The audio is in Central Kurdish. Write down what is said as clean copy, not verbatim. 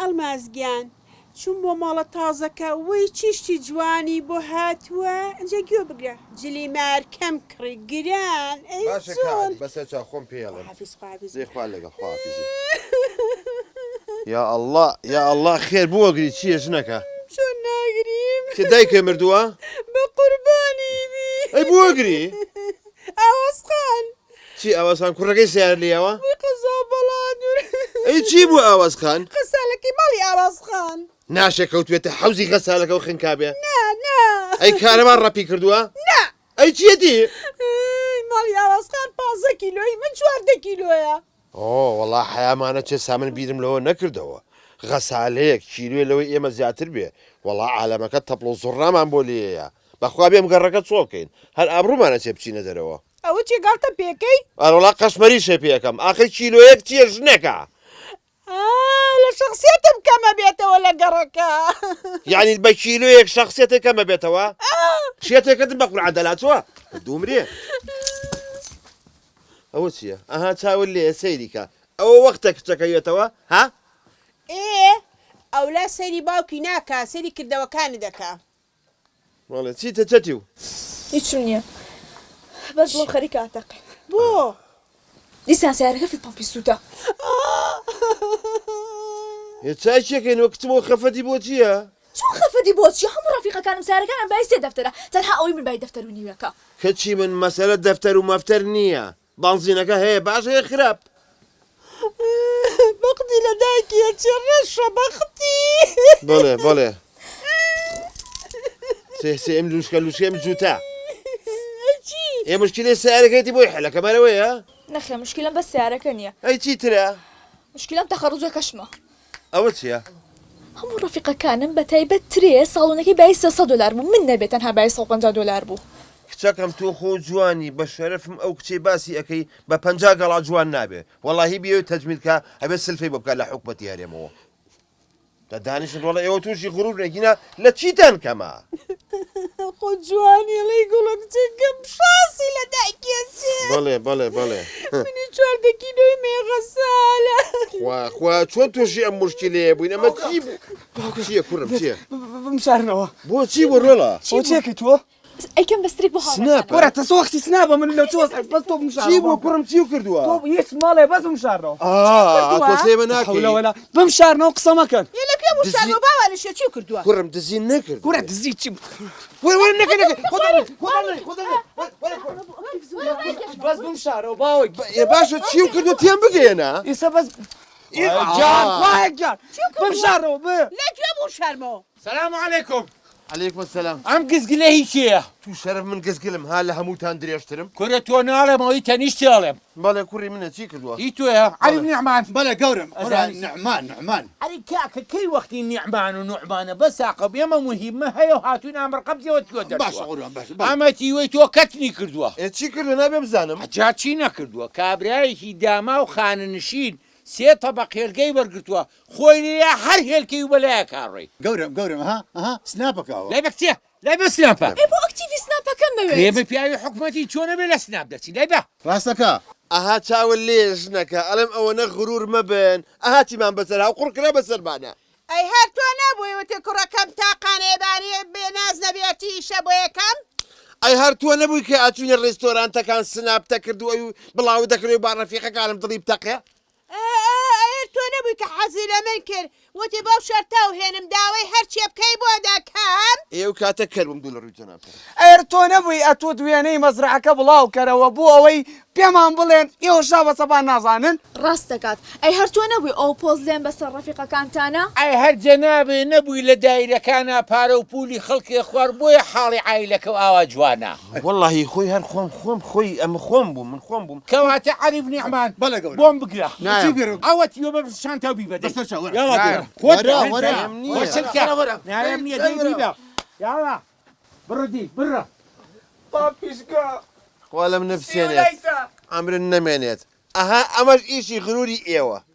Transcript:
ئەڵمازگیان چوون بۆ ماڵە تازەکە وەی چیشتی جوانی بۆ هاتووە ئەنجە گوێ بگرە جلی مارکەم کڕی گران بەسەر چا خۆم پێڵێ حافیزخوا لەگەڵ خواحافیزی یا الله یا الله خێر بوەگری چیە ژنەکە چۆن ناگریم چێ دایکە مردووە بە قوربانی بی ئەی بوەگری ئاوازخان چی ئاوازخان کوڕەکەی سیار لێەوە وی قەزا بەڵادور ئەی چی بوو ئاوازخان قەسالەکەی ماڵی ئاوازخان ناشێکەوتوێتە حەوزی غەسالەکە و خنکابێ نا ئەی کارەمان ڕەپی کردووە نا ئەی چیەتی ماڵی ئاوازخان 15 کیلۆی من 14 کیلۆیە وەڵا حیامانە چێ سامن بیرم لەوە نەکردەوە غەسالەیەک کیلوێ لەوەی ئێمە زیاتر بێ وەڵا عالەمەکە تەپڵ و زوڕامان بۆ لێیە بەخوا بێم گەڕەکە چۆکەین هەر ئابڕوومانە چێ بچینە دەرەوە ئەوە چێگاڵتە پێکەی ئەوڵا قەشمەری شێ پێەکەم ئاخر کیلۆیەک چیە ژنەکە لە شخصیتم کەمە بێتەوە لە گەڕەکە یعنی بە کیلۆیەک شخصیتێک کەمە بێتەوە شێتێکەکەتم بە قورعان دەلاتوە دوومرێ ئەوە چییە ئەها چاول لێ سەیریکە ئەوە وەختە کچەکەوێتەوە ها ئەولا سەیری باوکی ناکە سەیری کردەوەکانی دەکا وەڵێ چیتە چەتی و هیچ نییە بەس بۆ خەریکە ئاتەقێ بۆ دیسان سیارەکە فیت پۆمپی سووتە چای چێکەینەوە کچمەوە خەفەتی بۆ چییە چۆن خەفەتی بۆچی هەموو ڕەفیقەکانم سیارەکانم بای سێ دەفتەرە تەنها ئەوەی من بای دەفتەر و نیوەکە کەچی من مەسەلە دەفتەر و مەفتەر نییە بانزینەکە هەیە باش هەیە خراپ بەقتی لە دایکیە چێ ڕەشە بەختی بەڵێ سێ ئەم لوشکەم جووتە ئێ مشکلەی سیارەکەیتی بۆی حەلەکەمەرەوەیە نەخێ مشکلم بەس سیارەکە نییە ئەی چیترە مشکلم تەخەڕوجەکەشمە ئەوە چییە هەموو ڕەفیقەکانم بە تایبەت ترێ ساڵونەکەی بای $300 بوو من نەبێت تەنها بای $150 بوو کچەکەم تۆ خۆ جوانی بە شەرەفم ئەو کچێ باسی ئەەکەی بە 50 گەڵا جوان نابێ وەڵاهی بێ تەجمیلکە هەبێت سلفەی بۆ بکات لە حکومەتی هەرێمەوە دانیشت وڵە ئێوە تووشی غرور نەگینە لە چیتان کەمە خۆ جوانی لەی گوڵە کچەکەم شاسی لە دایکیە بەڵێ منی 14 کیلۆی مێغەسالە خوا چۆن تۆشی ئەم مشکلەیە بووین ئەمە چی بوو چییە کوڕم چییە بمشارنەوە بۆچی بۆ ڕۆڵە بۆ چێکی تۆ ئەیکەم بەستریک بۆ وەرە تە وەختی سنابە من لە تۆ بەس تۆ بمشار چی بۆ کوڕم چی کردووە تۆ هیچ ماڵێ بەس بمشارنەوە تۆسێمە ناکەوە بمشارنەوە قسەمەکەن لە پێ مشارەوە باوانشێ چی کردووە کوڕم دزی نەکرد کوڕە دزی چی بەس بمشارەوە باوەی باشە چی کردو تێم بگەێنە ئێستا بەس جان بمشارەوە بێ لەکوێ بوو شەرمەوە سلام علیکم علیکم السلام ئەم گزگلە هیچیە تو شەرف من گزگلم ها لە هەمووتان درێژترم کورە تۆ ناڵێمەوەی تەنیشتی ئەڵێم بەڵێ کوڕی منە چی کردووە هی توێە علی نیعمان بەڵێ گەورم نعمان ئەری کاکە کەی وەختی نیعمان و نوعمانە بەساقە بێمە مهمە هەیە و هاتوون ئامرقەبزیەوە تۆ دەردووە ئەمە تیوەی تۆ کەتنی کردووە چی کردو نابێ بزانم جا چی نەکردووە کابرایەکی داما و خانەنشین سێ تەبەق هێلگەی وەرگرتووە خۆی لێ هەر هێلکەی و بەلایە کاڕێی گەورم ها سناپەکەوە لای بە کچێ لای بە سناپە بۆ ئەکتیڤی سناپەکەم بەوێت ئێمە پیاوی حکومەتی چۆنە بێ لە سناپ دەچی لای بە ڕاستەکە ئەها چاوە لێژنەکە ئەڵێم ئەوەنە غرور مەبن ئەهاتیمان بەسەر هاو قوڕکرا بەسەرمانە ئەی هەر تۆ نەبوویەوە تێ کوڕەکەم تاقانێبانی بێناز نەبێتی ئیشە بۆ یەکەم ئەی هەر تۆ نەبووی کە ئاچوونە ڕێستۆرانتەکان سناپتە کردووە و بڵاو دەکرێت با ڕەفیقەکانم دڵی بتەقێ تۆ نەبووی کە حەزی لە من کرد وتی باو شەرتا و هێنم داوای هەرچێ بکەی بۆ دەکەم ئێو کاتە کەروم دوو لە ڕووی تۆناپە ئەر تۆ نەبووی ئەتۆ دوێنەی مەزرعەکە بڵاو کەرەوە بۆ ئەوەی پێمان بڵێن ئێوە شا بە سەبان نازانن ڕاست دەکات ئەی هەر تۆ نەبووی ئەو پۆز لێن بەسەر ڕەفیقەکانتانە ئەی هەر جەنابێ نەبووی لە دایرەکانە پارە و پولی خەڵکی خوار بۆیە حاڵی عیلەکە و ئاوا جوانە وەڵڵاهی خۆی هەر خۆم خۆی ئەمە خۆم بووم من خۆم بووم کەواتە عەریف نیعمان بەڵێ گەورم بۆم بگرە ئەوە تیوە بە شانتە بیبەدەی نایم نییە دەی بیبە یاڵا بڕدی بڕە پاپیشکە خوا لەم نەفسێنێت ئەمرن نەمێنێت ئەها ئەمەش ئیشی غروری ئێوە